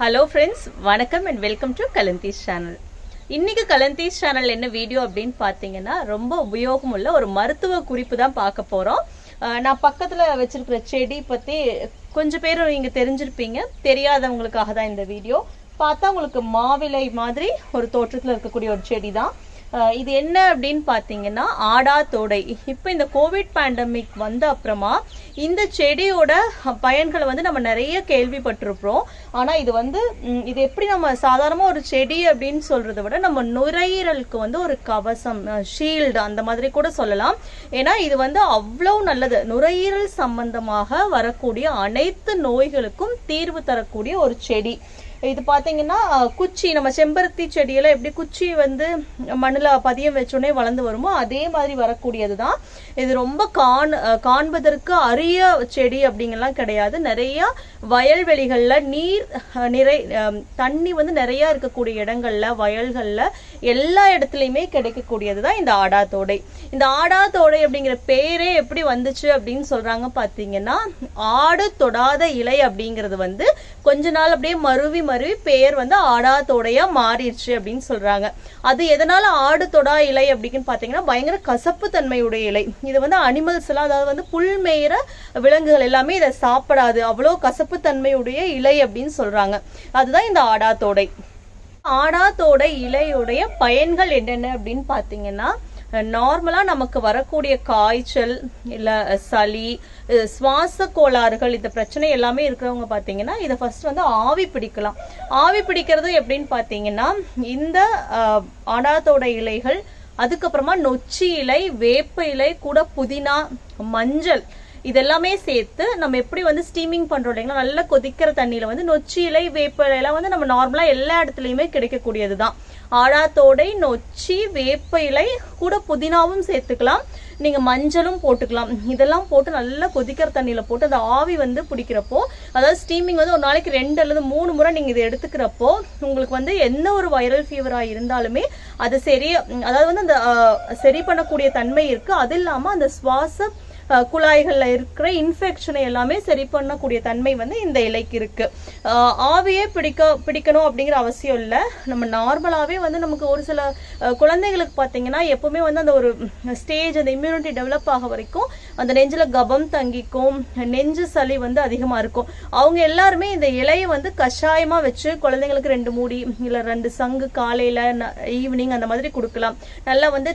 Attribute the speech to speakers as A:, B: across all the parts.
A: Hello friends, வணக்கம் and welcome to கலந்தீஸ் channel. இன்னைக்கு கலந்தீஸ் channel என்ன வீடியோ அப்படின்னு பார்த்தீங்கன்னா, ரொம்ப உபயோகமுள்ள ஒரு மருத்துவ குறிப்பு தான் பார்க்க போகிறோம். நான் பக்கத்தில் வச்சிருக்கிற செடி பற்றி கொஞ்சம் பேர் நீங்கள் தெரிஞ்சிருப்பீங்க. தெரியாதவங்களுக்காக தான் இந்த வீடியோ. பார்த்தா உங்களுக்கு மாவிலை மாதிரி ஒரு தோற்றத்தில் இருக்கக்கூடிய ஒரு செடி தான். இது என்ன அப்படின்னு பார்த்தீங்கன்னா ஆடாத்தோடை. இப்போ இந்த கோவிட் பேண்டமிக் வந்த அப்புறமா இந்த செடியோட பயன்களை வந்து நம்ம நிறைய கேள்விப்பட்டிருப்போம். ஆனால் இது எப்படி நம்ம சாதாரணமாக ஒரு செடி அப்படின்னு சொல்றதை விட நம்ம நுரையீரலுக்கு வந்து ஒரு கவசம், ஷீல்டு அந்த மாதிரி கூட சொல்லலாம். ஏன்னா இது வந்து அவ்வளோ நல்லது. நுரையீரல் சம்பந்தமாக வரக்கூடிய அனைத்து நோய்களுக்கும் தீர்வு தரக்கூடிய ஒரு செடி. இது பார்த்தீங்கன்னா குச்சி, நம்ம செம்பருத்தி செடியெல்லாம் எப்படி குச்சி வந்து மண்ணில் பதியம் வச்சோடனே வளர்ந்து வருமோ அதே மாதிரி வரக்கூடியது தான் இது. ரொம்ப காண்பதற்கு அரிய செடி அப்படிங்கலாம் கிடையாது. நிறைய வயல்வெளிகளில் தண்ணி வந்து நிறைய இருக்கக்கூடிய இடங்கள்ல, வயல்களில் எல்லா இடத்துலையுமே கிடைக்கக்கூடியது தான் இந்த ஆடாத்தோடை. இந்த ஆடாத்தோடை அப்படிங்கிற பேரே எப்படி வந்துச்சு அப்படின்னு சொல்றாங்க பார்த்தீங்கன்னா, ஆடு தொடாத இலை அப்படிங்கிறது வந்து கொஞ்ச நாள் அப்படியே மருவி பேர் வந்து ஆடாத்தோடையா மாறிடுச்சு அப்படின்னு சொல்றாங்க. அது எதனால ஆடு தொடா இலை அப்படின்னு பாத்தீங்கன்னா, பயங்கர கசப்பு தன்மையுடைய இலை. இது வந்து அனிமல்ஸ் எல்லாம், அதாவது வந்து புல் மேயிற விலங்குகள் எல்லாமே இதை சாப்பிடாது. அவ்வளோ கசப்பு தன்மையுடைய இலை அப்படின்னு சொல்றாங்க. அதுதான் இந்த ஆடாத்தோடை. ஆடாத்தோடை இலையுடைய பயன்கள் என்னென்ன அப்படின்னு பாத்தீங்கன்னா, நார்மலா நமக்கு வரக்கூடிய காய்ச்சல், இல்ல சளி, சுவாச கோளாறுகள், இந்த பிரச்சனை எல்லாமே இருக்கிறவங்க பாத்தீங்கன்னா இதை ஃபர்ஸ்ட் வந்து ஆவி பிடிக்கலாம். ஆவி பிடிக்கிறது எப்படின்னு பாத்தீங்கன்னா, இந்த ஆடாத்தோட இலைகள், அதுக்கப்புறமா நொச்சி இலை, வேப்ப இலை, கூட புதினா, மஞ்சள், இதெல்லாமே சேர்த்து நம்ம எப்படி வந்து ஸ்டீமிங் பண்றோம் இல்லைங்களா, நல்லா கொதிக்கிற தண்ணியில வந்து நொச்சி இலை, வேப்ப இலை எல்லாம் வந்து நம்ம நார்மலா எல்லா இடத்துலயுமே கிடைக்கக்கூடியதுதான். ஆடாத்தோடை, நொச்சி, வேப்ப இலை, கூட புதினாவும் சேர்த்துக்கலாம். நீங்க மஞ்சளும் போட்டுக்கலாம். இதெல்லாம் போட்டு நல்லா கொதிக்கிற தண்ணியில போட்டு அந்த ஆவி வந்து பிடிக்கிறப்போ, அதாவது ஸ்டீமிங் வந்து ஒரு நாளைக்கு 2 அல்லது 3 முறை நீங்க இதை எடுத்துக்கிறப்போ உங்களுக்கு வந்து எந்த ஒரு வைரல் ஃபீவரா இருந்தாலுமே அது அதாவது வந்து அந்த சரி பண்ணக்கூடிய தன்மை இருக்கு. அது இல்லாம அந்த சுவாச குழாய்கள்ல இருக்கிற இன்ஃபெக்ஷனை எல்லாமே சரி பண்ணக்கூடிய தன்மை வந்து இந்த இலைக்கு இருக்கு. ஆவியே பிடிக்கணும் அப்படிங்கிற அவசியம் இல்லை. நம்ம நார்மலாவே வந்து நமக்கு ஒரு சில குழந்தைகளுக்கு பார்த்தீங்கன்னா எப்பவுமே வந்து அந்த ஒரு ஸ்டேஜ், அந்த இம்யூனிட்டி டெவலப் ஆக வரைக்கும் அந்த நெஞ்சில கபம் தங்கிக்கும், நெஞ்சு சளி வந்து அதிகமா இருக்கும். அவங்க எல்லாருமே இந்த இலையை வந்து கஷாயமா வச்சு குழந்தைங்களுக்கு 2 மூடி இல்ல 2 சங்கு காலையில ஈவினிங் அந்த மாதிரி கொடுக்கலாம். நல்லா வந்து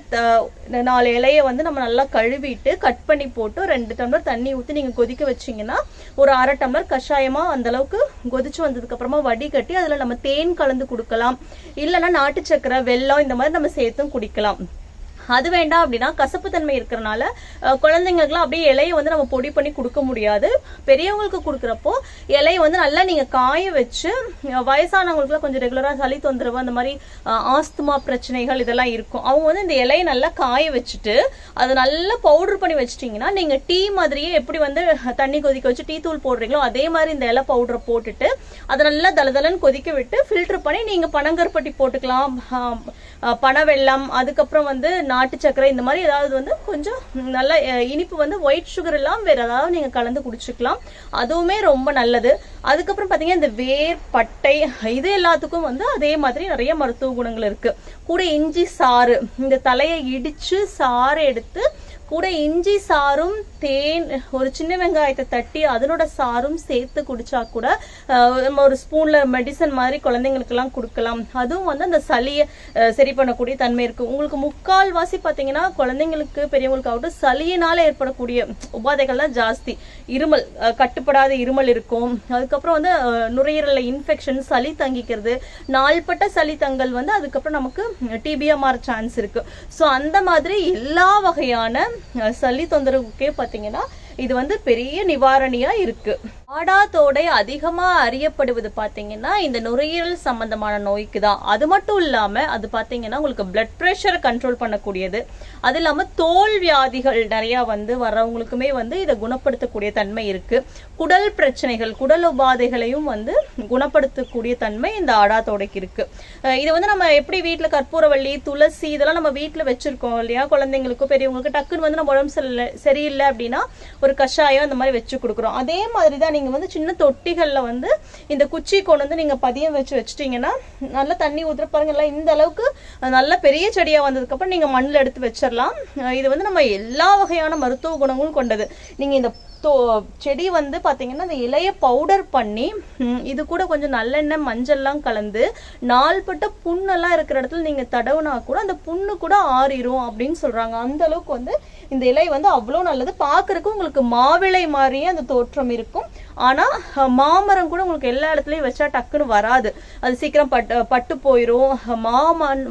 A: 4 இலையை வந்து நம்ம நல்லா கழுவிட்டு கட் பண்ணி போட்டு 2 டம்ளர் தண்ணி ஊற்றி நீங்க கொதிக்க வச்சீங்கன்னா ஒரு 1/2 டம்ளர் கஷாயமா அந்த அளவுக்கு கொதிச்சு வந்ததுக்கு அப்புறமா வடிகட்டி அதுல நம்ம தேன் கலந்து கொடுக்கலாம். இல்லைன்னா நாட்டு சக்கரை, வெல்லம் இந்த மாதிரி நம்ம சேர்த்தும் குடிக்கலாம். அது வேண்டாம் அப்படின்னா கசப்பு தன்மை இருக்கிறனால குழந்தைங்களுக்குலாம் அப்படியே இலையை வந்து நம்ம பொடி பண்ணி கொடுக்க முடியாது. பெரியவங்களுக்கு கொடுக்குறப்போ இலையை வந்து நல்லா நீங்க காய வச்சு, வயசானவங்களுக்குலாம் கொஞ்சம் ரெகுலரா சளி தொந்தரவு, அந்த மாதிரி ஆஸ்துமா பிரச்சனைகள் இதெல்லாம் இருக்கும். அவங்க வந்து இந்த இலையை நல்லா காய வச்சுட்டு அதை நல்லா பவுடர் பண்ணி வச்சிட்டீங்கன்னா, நீங்க டீ மாதிரியே எப்படி வந்து தண்ணி கொதிக்க வச்சு டீ தூள் போடுறீங்களோ அதே மாதிரி இந்த இலை பவுடரை போட்டுட்டு அதை நல்லா தளதளன்னு கொதிக்க விட்டு ஃபில்டர் பண்ணி நீங்க பனங்கருப்பட்டி போட்டுக்கலாம், பனவெல்லம், அதுக்கப்புறம் வந்து நாட்டு சக்கரை, இந்த மாதிரி ஏதாவது வந்து கொஞ்சம் நல்ல இனிப்பு வந்து ஒயிட் சுகர் எல்லாம் வேற ஏதாவது நீங்க கலந்து குடிச்சுக்கலாம். அதுவுமே ரொம்ப நல்லது. அதுக்கப்புறம் பாத்தீங்கன்னா இந்த வேர், பட்டை, இது எல்லாத்துக்கும் வந்து அதே மாதிரி நிறைய மருத்துவ குணங்கள் இருக்கு. கூட இஞ்சி சாறு, இந்த தலையை இடிச்சு சாறு எடுத்து கூட இஞ்சி சாரும், தேன், ஒரு சின்ன வெங்காயத்தை தட்டி அதனோட சாரும் சேர்த்து குடிச்சா கூட நம்ம ஒரு ஸ்பூன்ல மெடிசன் மாதிரி குழந்தைங்களுக்கு எல்லாம் கொடுக்கலாம். அதுவும் வந்து அந்த சளியை சரி பண்ணக்கூடிய தன்மை இருக்கு. உங்களுக்கு முக்கால்வாசி பாத்தீங்கன்னா குழந்தைங்களுக்கு பெரியவங்களுக்கு ஆகட்டும் சளியினால ஏற்படக்கூடிய உபாதைகள் தான் ஜாஸ்தி. இருமல், கட்டுப்படாத இருமல் இருக்கும். அதுக்கப்புறம் வந்து நுரையீரல்ல இன்ஃபெக்ஷன், சளி தங்கிக்கிறது, நாள்பட்ட சளி தங்கல் வந்து அதுக்கப்புறம் நமக்கு டிபியா மாற சான்ஸ் இருக்கு. ஸோ அந்த மாதிரி எல்லா வகையான சளி தொந்தரவுக்கே பாத்தீங்கன்னா இது வந்து பெரிய நிவாரணியா இருக்கு. ஆடாத்தோடை அதிகமா அறியப்படுவது பாத்தீங்கன்னா இந்த நுரையீரல் சம்பந்தமான நோய்க்கு தான். அது மட்டும் இல்லாம அது பாத்தீங்கன்னா உங்களுக்கு பிளட் பிரஷரை கண்ட்ரோல் பண்ணக்கூடியது. அது இல்லாம தோல் வியாதிகள் நிறைய வந்து வர்றவங்களுக்குமே வந்து இதை குணப்படுத்தக்கூடிய தன்மை இருக்கு. குடல் பிரச்சனைகள், குடல் உபாதைகளையும் வந்து குணப்படுத்தக்கூடிய தன்மை இந்த ஆடாத்தோடைக்கு இருக்கு. இது வந்து நம்ம எப்படி வீட்டுல கற்பூரவள்ளி, துளசி இதெல்லாம் நம்ம வீட்டுல வச்சிருக்கோம் இல்லையா, குழந்தைங்களுக்கும் பெரியவங்களுக்கு டக்குன்னு வந்து நம்ம உடம்பு சரியில்லை அப்படின்னா ஒரு கஷாயம் அந்த மாதிரி வச்சு கொடுக்குறோம். அதே மாதிரி தான் நீங்க வந்து சின்ன தொட்டிகள்ல வந்து இந்த குச்சி கொண்டு வந்து நீங்க பதியம் வச்சுட்டீங்கன்னா நல்லா தண்ணி ஊத்துற பாருங்க, இந்த அளவுக்கு நல்ல பெரிய செடியா வந்ததுக்கு அப்புறம் நீங்க மண்ணில் எடுத்து வச்சிடலாம். இது வந்து நம்ம எல்லா வகையான மருத்துவ குணங்களும் கொண்டது. நீங்க இந்த செடி வந்து பாத்தீங்கன்னா இந்த இலைய பவுடர் பண்ணி இது கூட கொஞ்சம் நல்லெண்ணெய் மஞ்சள்லாம் கலந்து நாள்பட்ட புண்ணெல்லாம் இருக்கிற இடத்துல நீங்க தடவுனா கூட அந்த புண்ணு கூட ஆறிரும் அப்படின்னு சொல்றாங்க. அந்த அளவுக்கு வந்து இந்த இலை வந்து அவ்வளவு நல்லது. பாக்குறதுக்கு உங்களுக்கு மாவிளை மாதிரியே அந்த தோற்றம் இருக்கும். ஆனா மாமரம் கூட உங்களுக்கு எல்லா இடத்துலயும் வச்சா டக்குன்னு வராது, அது சீக்கிரம் பட்டு போயிரும்.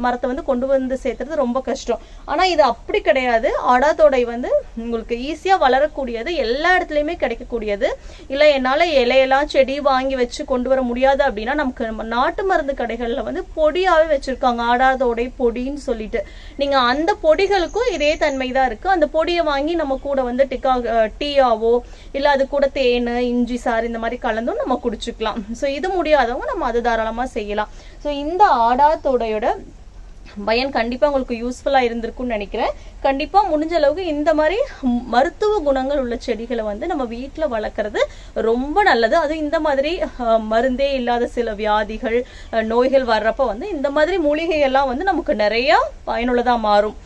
A: மரத்தை வந்து கொண்டு வந்து சேர்த்துறது ரொம்ப கஷ்டம். ஆனா இது அப்படி கிடையாது. ஆடாதோடை வந்து உங்களுக்கு ஈஸியா வளரக்கூடியது, எல்லா இடத்துலயுமே கிடைக்கக்கூடியது. இல்ல என்னால இலையெல்லாம் செடி வாங்கி வச்சு கொண்டு வர முடியாது அப்படின்னா நமக்கு நாட்டு மருந்து கடைகள்ல வந்து பொடியாவே வச்சிருக்காங்க, ஆடாதோடை பொடின்னு சொல்லிட்டு. நீங்க அந்த பொடிகளுக்கும் இதே தன்மை தான் இருக்கு. அந்த பொடியை வாங்கி நம்ம கூட வந்து டீயாவோ இல்ல அது கூட தேன் இஞ்சி சாறு இந்த மாதிரி கலந்தும் நம்ம குடிச்சுக்கலாம். சோ இது முடியாதவங்க நம்ம அது தாராளமா செய்யலாம். சோ இந்த ஆடாதோடையோட பயன் கண்டிப்பா உங்களுக்கு யூஸ்ஃபுல்லா இருந்திருக்கும்னு நினைக்கிறேன். கண்டிப்பா முடிஞ்ச அளவுக்கு இந்த மாதிரி மருத்துவ குணங்கள் உள்ள செடிகளை வந்து நம்ம வீட்டுல வளர்க்கறது ரொம்ப நல்லது. அது இந்த மாதிரி மருந்தே இல்லாத சில வியாதிகள் நோய்கள் வர்றப்ப வந்து இந்த மாதிரி மூலிகை எல்லாம் வந்து நமக்கு நிறைய பயனுள்ளதா மாறும்.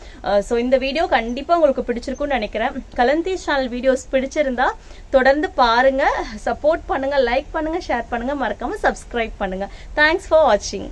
A: சோ இந்த வீடியோ கண்டிப்பா உங்களுக்கு பிடிச்சிருக்கும்னு நினைக்கிறேன். கலந்தி சேனல் வீடியோஸ் பிடிச்சிருந்தா தொடர்ந்து பாருங்க, சப்போர்ட் பண்ணுங்க, லைக் பண்ணுங்க, ஷேர் பண்ணுங்க, மறக்காம சப்ஸ்கிரைப் பண்ணுங்க. தேங்க்ஸ் ஃபார் வாட்சிங்.